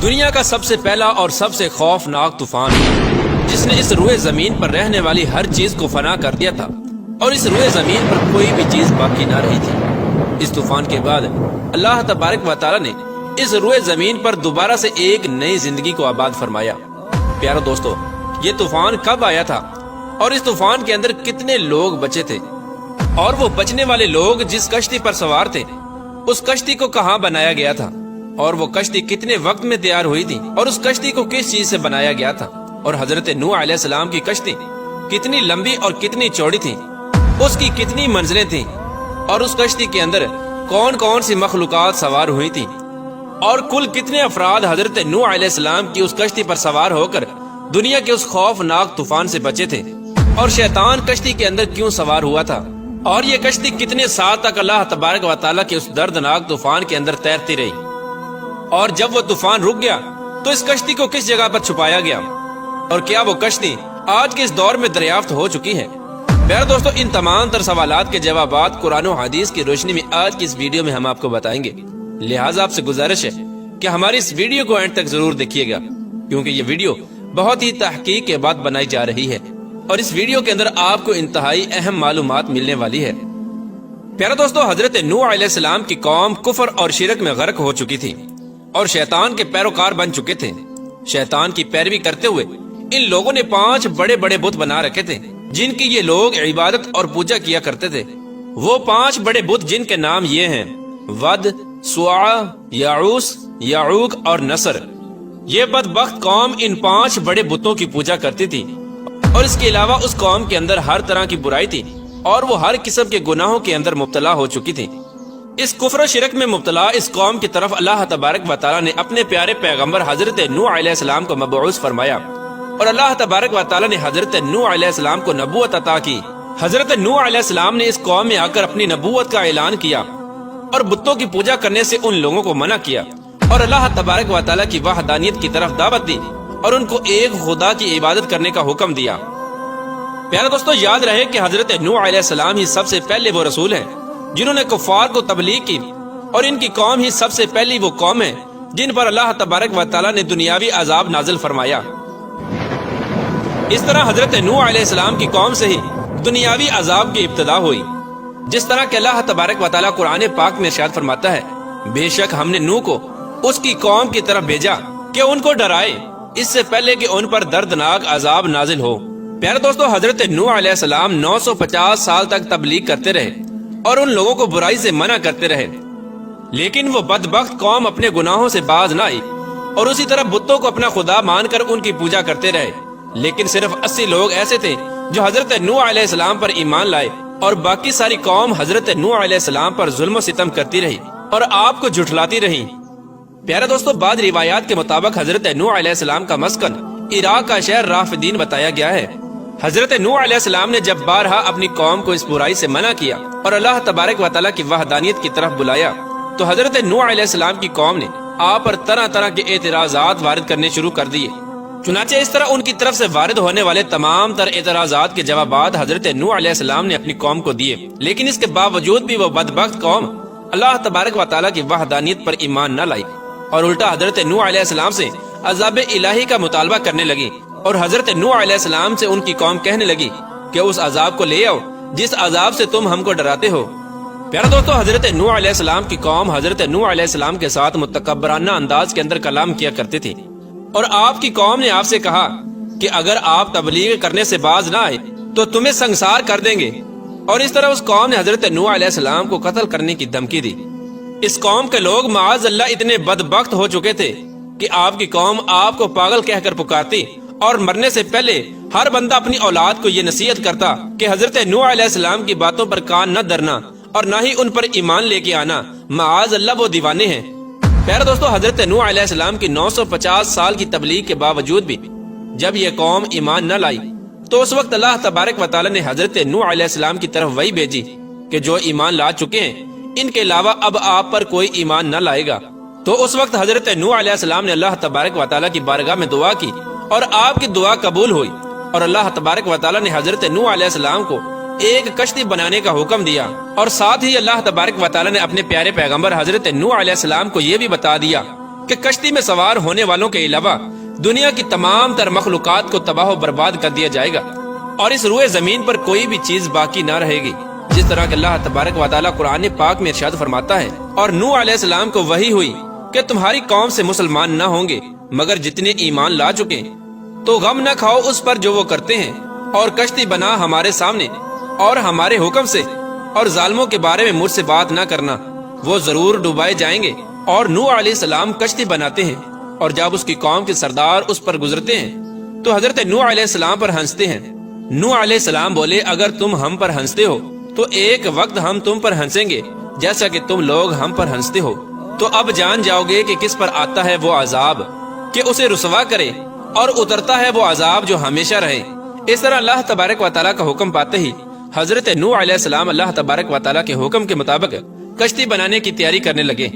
دنیا کا سب سے پہلا اور سب سے خوفناک طوفان جس نے اس روئے زمین پر رہنے والی ہر چیز کو فنا کر دیا تھا اور اس روئے زمین پر کوئی بھی چیز باقی نہ رہی تھی۔ اس طوفان کے بعد اللہ تبارک و تعالی نے اس روئے زمین پر دوبارہ سے ایک نئی زندگی کو آباد فرمایا۔ پیارو دوستو، یہ طوفان کب آیا تھا اور اس طوفان کے اندر کتنے لوگ بچے تھے، اور وہ بچنے والے لوگ جس کشتی پر سوار تھے اس کشتی کو کہاں بنایا گیا تھا، اور وہ کشتی کتنے وقت میں تیار ہوئی تھی، اور اس کشتی کو کس چیز سے بنایا گیا تھا، اور حضرت نوح علیہ السلام کی کشتی کتنی لمبی اور کتنی چوڑی تھی، اس کی کتنی منزلیں تھیں، اور اس کشتی کے اندر کون کون سی مخلوقات سوار ہوئی تھی، اور کل کتنے افراد حضرت نوح علیہ السلام کی اس کشتی پر سوار ہو کر دنیا کے اس خوفناک طوفان سے بچے تھے، اور شیطان کشتی کے اندر کیوں سوار ہوا تھا، اور یہ کشتی کتنے سال تک اللہ تبارک و تعالیٰ کے اس دردناک طوفان کے اندر تیرتی رہی، اور جب وہ طوفان رک گیا تو اس کشتی کو کس جگہ پر چھپایا گیا، اور کیا وہ کشتی آج کے اس دور میں دریافت ہو چکی ہے؟ پیارے دوستو، ان تمام تر سوالات کے جوابات قرآن و حدیث کی روشنی میں آج کی اس ویڈیو میں ہم آپ کو بتائیں گے، لہٰذا آپ سے گزارش ہے کہ ہماری اس ویڈیو کو اینڈ تک ضرور دیکھیے گا، کیونکہ یہ ویڈیو بہت ہی تحقیق کے بعد بنائی جا رہی ہے، اور اس ویڈیو کے اندر آپ کو انتہائی اہم معلومات ملنے والی ہے۔ پیارے دوستو، حضرت نوح علیہ السلام کی قوم کفر اور شرک میں غرق ہو چکی تھی اور شیطان کے پیروکار بن چکے تھے۔ شیطان کی پیروی کرتے ہوئے ان لوگوں نے 5 بڑے بڑے بت بنا رکھے تھے جن کی یہ لوگ عبادت اور پوجا کیا کرتے تھے۔ وہ 5 بڑے بت جن کے نام یہ ہیں: ود، سواع، یعوس، یعوق اور نصر۔ یہ بدبخت قوم ان 5 بڑے بتوں کی پوجا کرتی تھی، اور اس کے علاوہ اس قوم کے اندر ہر طرح کی برائی تھی اور وہ ہر قسم کے گناہوں کے اندر مبتلا ہو چکی تھی۔ اس کفر و شرک میں مبتلا اس قوم کی طرف اللہ تبارک و تعالی نے اپنے پیارے پیغمبر حضرت نوح علیہ السلام کو مبعوث فرمایا، اور اللہ تبارک و تعالی نے حضرت نوح علیہ السلام کو نبوت عطا کی۔ حضرت نوح علیہ السلام نے اس قوم میں آ کر اپنی نبوت کا اعلان کیا اور بتوں کی پوجا کرنے سے ان لوگوں کو منع کیا، اور اللہ تبارک و تعالی کی وحدانیت کی طرف دعوت دی اور ان کو ایک خدا کی عبادت کرنے کا حکم دیا۔ پیارے دوستو، یاد رہے کہ حضرت نوح علیہ السلام ہی سب سے پہلے وہ رسول ہیں جنہوں نے کفار کو تبلیغ کی، اور ان کی قوم ہی سب سے پہلی وہ قوم ہے جن پر اللہ تبارک و تعالی نے دنیاوی عذاب نازل فرمایا۔ اس طرح حضرت نوح علیہ السلام کی قوم سے ہی دنیاوی عذاب کی ابتدا ہوئی، جس طرح کہ اللہ تبارک و تعالی قرآن پاک میں ارشاد فرماتا ہے: بے شک ہم نے نوح کو اس کی قوم کی طرف بھیجا کہ ان کو ڈرائے اس سے پہلے کہ ان پر دردناک عذاب نازل ہو۔ پیارے دوستو، حضرت نوح علیہ السلام 950 سال تک تبلیغ کرتے رہے اور ان لوگوں کو برائی سے منع کرتے رہے، لیکن وہ بدبخت قوم اپنے گناہوں سے باز نہ آئی اور اسی طرح بتوں کو اپنا خدا مان کر ان کی پوجا کرتے رہے۔ لیکن صرف 80 لوگ ایسے تھے جو حضرت نوح علیہ السلام پر ایمان لائے، اور باقی ساری قوم حضرت نوح علیہ السلام پر ظلم و ستم کرتی رہی اور آپ کو جھٹلاتی رہی۔ پیارے دوستو، بعض روایات کے مطابق حضرت نوح علیہ السلام کا مسکن عراق کا شہر رافدین بتایا گیا ہے۔ حضرت نوح علیہ السلام نے جب بارہا اپنی قوم کو اس برائی سے منع کیا اور اللہ تبارک و تعالیٰ کی وحدانیت کی طرف بلایا، تو حضرت نوح علیہ السلام کی قوم نے آپ پر طرح طرح کے اعتراضات وارد کرنے شروع کر دیے۔ چنانچہ اس طرح ان کی طرف سے وارد ہونے والے تمام تر اعتراضات کے جوابات حضرت نوح علیہ السلام نے اپنی قوم کو دیے، لیکن اس کے باوجود بھی وہ بدبخت قوم اللہ تبارک و تعالیٰ کی وحدانیت پر ایمان نہ لائی، اور الٹا حضرت نوح علیہ السلام سے عذاب الہی کا مطالبہ کرنے لگی، اور حضرت نوح علیہ السلام سے ان کی قوم کہنے لگی کہ اس عذاب کو لے آؤ جس عذاب سے تم ہم کو ڈراتے ہو۔ پیارے دوستو، حضرت نوح علیہ السلام کی قوم حضرت نوح علیہ السلام کے ساتھ متکبرانہ انداز کے اندر کلام کیا کرتی تھی، اور آپ کی قوم نے آپ سے کہا کہ اگر آپ تبلیغ کرنے سے باز نہ آئے تو تمہیں سنسار کر دیں گے، اور اس طرح اس قوم نے حضرت نوح علیہ السلام کو قتل کرنے کی دھمکی دی۔ اس قوم کے لوگ معاذ اللہ اتنے بدبخت ہو چکے تھے کہ آپ کی قوم آپ کو پاگل کہہ کر پکارتی، اور مرنے سے پہلے ہر بندہ اپنی اولاد کو یہ نصیحت کرتا کہ حضرت نوح علیہ السلام کی باتوں پر کان نہ دھرنا اور نہ ہی ان پر ایمان لے کے آنا، معاذ اللہ وہ دیوانے ہیں۔ پیارے دوستو، حضرت نوح علیہ السلام کی 950 سال کی تبلیغ کے باوجود بھی جب یہ قوم ایمان نہ لائی، تو اس وقت اللہ تبارک و تعالی نے حضرت نوح علیہ السلام کی طرف وحی بھیجی کہ جو ایمان لا چکے ہیں ان کے علاوہ اب آپ پر کوئی ایمان نہ لائے گا۔ تو اس وقت حضرت نوح علیہ السلام نے اللہ تبارک و تعالی کی بارگاہ میں دعا کی، اور آپ کی دعا قبول ہوئی، اور اللہ تبارک و تعالی نے حضرت نوح علیہ السلام کو ایک کشتی بنانے کا حکم دیا، اور ساتھ ہی اللہ تبارک و تعالی نے اپنے پیارے پیغمبر حضرت نوح علیہ السلام کو یہ بھی بتا دیا کہ کشتی میں سوار ہونے والوں کے علاوہ دنیا کی تمام تر مخلوقات کو تباہ و برباد کر دیا جائے گا اور اس روئے زمین پر کوئی بھی چیز باقی نہ رہے گی. جس طرح کہ اللہ تبارک و تعالیٰ قرآن پاک میں ارشاد فرماتا ہے، اور نوح علیہ السلام کو وحی ہوئی کہ تمہاری قوم سے مسلمان نہ ہوں گے مگر جتنے ایمان لا چکے، تو غم نہ کھاؤ اس پر جو وہ کرتے ہیں، اور کشتی بنا ہمارے سامنے اور ہمارے حکم سے، اور ظالموں کے بارے میں مجھ سے بات نہ کرنا، وہ ضرور ڈوبائے جائیں گے. اور نوح علیہ السلام کشتی بناتے ہیں، اور جب اس کی قوم کے سردار اس پر گزرتے ہیں تو حضرت نوح علیہ السلام پر ہنستے ہیں. نوح علیہ السلام بولے، اگر تم ہم پر ہنستے ہو تو ایک وقت ہم تم پر ہنسیں گے جیسا کہ تم لوگ ہم پر ہنستے ہو. تو اب جان جاؤ گے کہ کس پر آتا ہے وہ عذاب کہ اسے رسوا کرے، اور اترتا ہے وہ عذاب جو ہمیشہ رہے. اس طرح اللہ تبارک و تعالیٰ کا حکم پاتے ہی حضرت نوح علیہ السلام اللہ تبارک و تعالیٰ کے حکم کے مطابق کشتی بنانے کی تیاری کرنے لگے.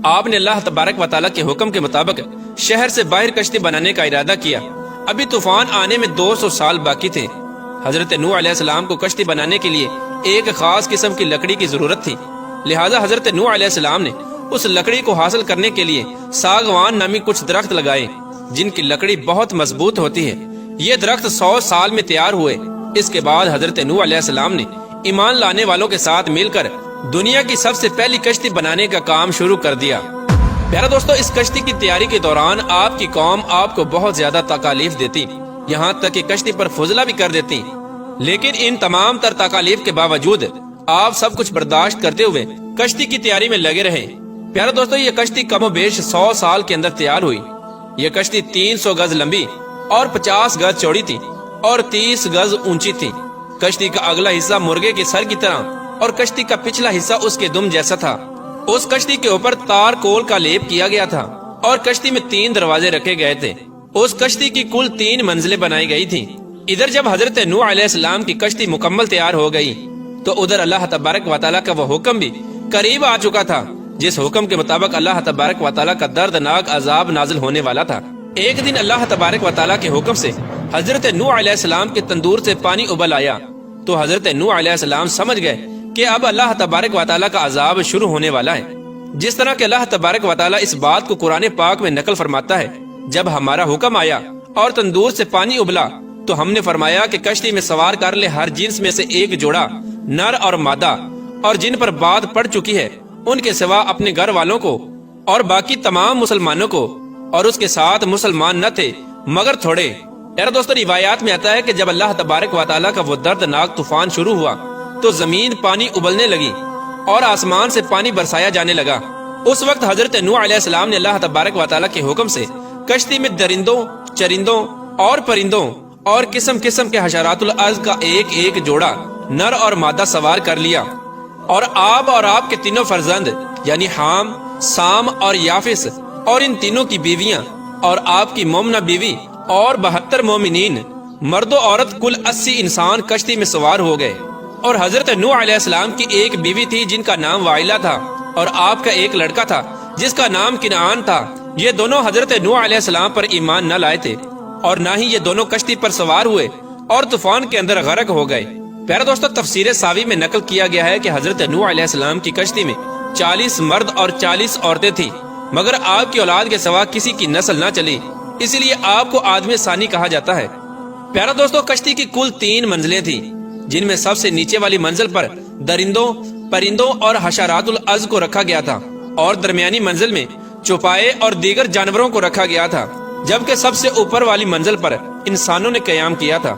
آپ نے اللہ تبارک و تعالیٰ کے حکم کے مطابق شہر سے باہر کشتی بنانے کا ارادہ کیا. ابھی طوفان آنے میں 200 سال باقی تھے. حضرت نوح علیہ السلام کو کشتی بنانے کے لیے ایک خاص قسم کی لکڑی کی ضرورت تھی. لہٰذا حضرت نوح علیہ السلام نے اس لکڑی کو حاصل کرنے کے لیے ساگوان نامی کچھ درخت لگائے جن کی لکڑی بہت مضبوط ہوتی ہے. یہ درخت 100 سال میں تیار ہوئے. اس کے بعد حضرت نوح علیہ السلام نے ایمان لانے والوں کے ساتھ مل کر دنیا کی سب سے پہلی کشتی بنانے کا کام شروع کر دیا. پیارا دوستو، اس کشتی کی تیاری کے دوران آپ کی قوم آپ کو بہت زیادہ تکالیف دیتی، یہاں تک کہ کشتی پر فضلہ بھی کر دیتی. لیکن ان تمام تر تکالیف کے باوجود آپ سب کچھ برداشت کرتے ہوئے کشتی کی تیاری میں لگے رہے. پیارا دوستو، یہ کشتی کم و بیش 100 سال کے اندر تیار ہوئی. یہ کشتی 300 گز لمبی اور 50 گز چوڑی تھی اور 30 گز اونچی تھی. کشتی کا اگلا حصہ مرغے کے سر کی طرح اور کشتی کا پچھلا حصہ اس کے دم جیسا تھا. اس کشتی کے اوپر تار کول کا لیپ کیا گیا تھا اور کشتی میں 3 دروازے رکھے گئے تھے. اس کشتی کی کل 3 منزلیں بنائی گئی تھی. ادھر جب حضرت نوح علیہ السلام کی کشتی مکمل تیار ہو گئی تو ادھر اللہ تبارک و تعالیٰ کا وہ حکم بھی قریب آ چکا تھا جس حکم کے مطابق اللہ تبارک و تعالیٰ کا دردناک عذاب نازل ہونے والا تھا. ایک دن اللہ تبارک و تعالیٰ کے حکم سے حضرت نوح علیہ السلام کے تندور سے پانی ابل آیا تو حضرت نوح علیہ السلام سمجھ گئے کہ اب اللہ تبارک و تعالیٰ کا عذاب شروع ہونے والا ہے. جس طرح کہ اللہ تبارک و تعالیٰ اس بات کو قرآن پاک میں نقل فرماتا ہے، جب ہمارا حکم آیا اور تندور سے پانی ابلا تو ہم نے فرمایا کہ کشتی میں سوار کر لے ہر جنس میں سے ایک جوڑا نر اور مادہ، اور جن پر بات پڑ چکی ہے ان کے سوا اپنے گھر والوں کو اور باقی تمام مسلمانوں کو، اور اس کے ساتھ مسلمان نہ تھے مگر تھوڑے. یار دوستو، روایات میں آتا ہے کہ جب اللہ تبارک و تعالیٰ کا وہ دردناک طوفان شروع ہوا تو زمین پانی ابلنے لگی اور آسمان سے پانی برسایا جانے لگا. اس وقت حضرت نوح علیہ السلام نے اللہ تبارک و تعالیٰ کے حکم سے کشتی میں درندوں، چرندوں اور پرندوں اور قسم قسم کے حشرات الارض کا ایک ایک جوڑا نر اور مادہ سوار کر لیا، اور آپ کے تینوں فرزند یعنی حام، سام اور یافس، اور ان تینوں کی بیویاں اور آپ کی مومنہ بیوی اور 72 مومنین مرد و عورت کل 80 انسان کشتی میں سوار ہو گئے. اور حضرت نوح علیہ السلام کی ایک بیوی تھی جن کا نام وائلہ تھا، اور آپ کا ایک لڑکا تھا جس کا نام کنعان تھا. یہ دونوں حضرت نوح علیہ السلام پر ایمان نہ لائے تھے اور نہ ہی یہ دونوں کشتی پر سوار ہوئے اور طوفان کے اندر غرق ہو گئے. پیارا دوستو، تفسیر ساوی میں نقل کیا گیا ہے کہ حضرت نوح علیہ السلام کی کشتی میں 40 مرد اور 40 عورتیں تھیں، مگر آپ کی اولاد کے سوا کسی کی نسل نہ چلی، اسی لیے آپ کو آدم ثانی کہا جاتا ہے. پیارا دوستو، کشتی کی کل 3 منزلیں تھیں جن میں سب سے نیچے والی منزل پر درندوں، پرندوں اور حشرات الارض کو رکھا گیا تھا، اور درمیانی منزل میں چوپائے اور دیگر جانوروں کو رکھا گیا تھا، جبکہ سب سے اوپر والی منزل پر انسانوں نے قیام کیا تھا.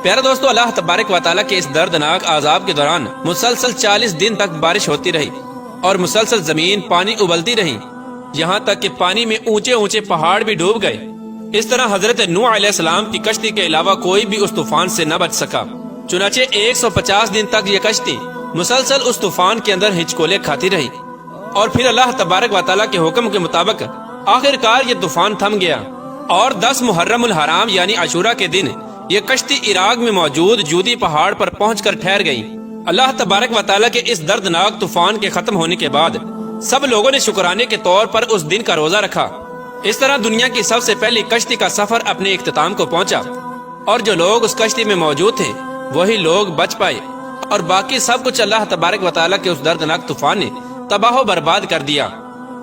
پیارا دوستو، اللہ تبارک و تعالیٰ کے اس دردناک عذاب کے دوران مسلسل 40 دن تک بارش ہوتی رہی اور مسلسل زمین پانی ابلتی رہی، یہاں تک کہ پانی میں اونچے اونچے پہاڑ بھی ڈوب گئے. اس طرح حضرت نوح علیہ السلام کی کشتی کے علاوہ کوئی بھی اس طوفان سے نہ بچ سکا. چنانچہ 150 دن تک یہ کشتی مسلسل اس طوفان کے اندر ہچکولے کھاتی رہی، اور پھر اللہ تبارک و تعالیٰ کے حکم کے مطابق آخر کار یہ طوفان تھم گیا، اور 10 محرم الحرام یعنی عاشورہ کے دن یہ کشتی عراق میں موجود جودی پہاڑ پر پہنچ کر ٹھہر گئی. اللہ تبارک و تعالیٰ کے اس دردناک طوفان کے ختم ہونے کے بعد سب لوگوں نے شکرانے کے طور پر اس دن کا روزہ رکھا. اس طرح دنیا کی سب سے پہلی کشتی کا سفر اپنے اختتام کو پہنچا، اور جو لوگ اس کشتی میں موجود تھے وہی لوگ بچ پائے، اور باقی سب کچھ اللہ تبارک و تعالیٰ کے اس دردناک طوفان نے تباہ و برباد کر دیا.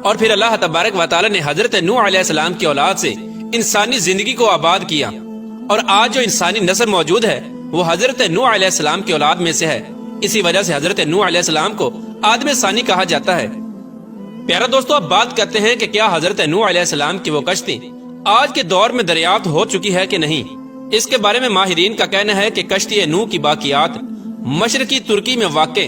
اور پھر اللہ تبارک و تعالی نے حضرت نوح علیہ السلام کی اولاد سے انسانی زندگی کو آباد کیا، اور آج جو انسانی نسل موجود ہے وہ حضرت نوح علیہ السلام کی اولاد میں سے ہے۔ اسی وجہ سے حضرت نوح علیہ السلام کو آدم ثانی کہا جاتا ہے۔ پیارا دوستو، اب بات کرتے ہیں کہ کیا حضرت نوح علیہ السلام کی وہ کشتی آج کے دور میں دریافت ہو چکی ہے کہ نہیں۔ اس کے بارے میں ماہرین کا کہنا ہے کہ کشتی نوح کی باقیات مشرقی ترکی میں واقع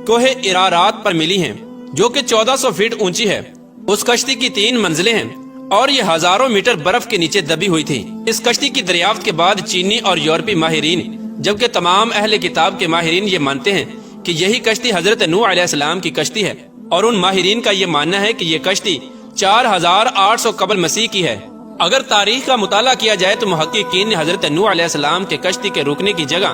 کوہ ارارات پر ملی ہیں، جو کہ 1400 فٹ اونچی ہے۔ اس کشتی کی 3 منزلیں ہیں اور یہ ہزاروں میٹر برف کے نیچے دبی ہوئی تھی۔ اس کشتی کی دریافت کے بعد چینی اور یورپی ماہرین، جبکہ تمام اہل کتاب کے ماہرین یہ مانتے ہیں کہ یہی کشتی حضرت نوح علیہ السلام کی کشتی ہے، اور ان ماہرین کا یہ ماننا ہے کہ یہ کشتی 4800 قبل مسیح کی ہے۔ اگر تاریخ کا مطالعہ کیا جائے تو محققین نے حضرت نوح علیہ السلام کے کشتی کے رکنے کی جگہ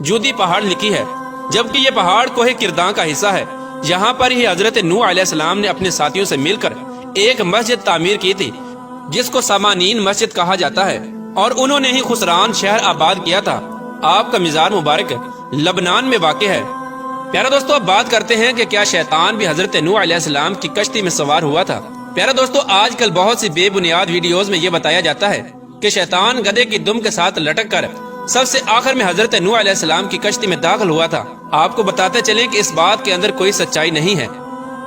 جودی پہاڑ لکھی ہے، جبکہ یہ پہاڑ کوہ کرداں کا حصہ ہے۔ یہاں پر ہی حضرت نوح علیہ السلام نے اپنے ساتھیوں سے مل کر ایک مسجد تعمیر کی تھی، جس کو سامانین مسجد کہا جاتا ہے، اور انہوں نے ہی خسران شہر آباد کیا تھا۔ آپ کا مزار مبارک لبنان میں واقع ہے۔ پیارا دوستو، اب بات کرتے ہیں کہ کیا شیطان بھی حضرت نوح علیہ السلام کی کشتی میں سوار ہوا تھا۔ پیارا دوستو، آج کل بہت سی بے بنیاد ویڈیوز میں یہ بتایا جاتا ہے کہ شیطان گدھے کی دم کے ساتھ لٹک کر سب سے آخر میں حضرت نوح علیہ السلام کی کشتی میں داخل ہوا تھا۔ آپ کو بتاتے چلیں کہ اس بات کے اندر کوئی سچائی نہیں ہے۔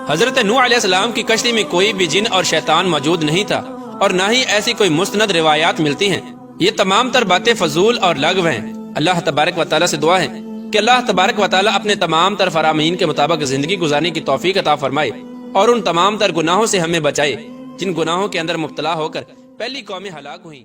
حضرت نوح علیہ السلام کی کشتی میں کوئی بھی جن اور شیطان موجود نہیں تھا، اور نہ ہی ایسی کوئی مستند روایات ملتی ہیں۔ یہ تمام تر باتیں فضول اور لغو ہیں۔ اللہ تبارک و تعالیٰ سے دعا ہے کہ اللہ تبارک و تعالیٰ اپنے تمام تر فرامین کے مطابق زندگی گزارنے کی توفیق عطا فرمائے، اور ان تمام تر گناہوں سے ہمیں بچائے جن گناہوں کے اندر مبتلا ہو کر پہلی قومیں ہلاک ہوئیں۔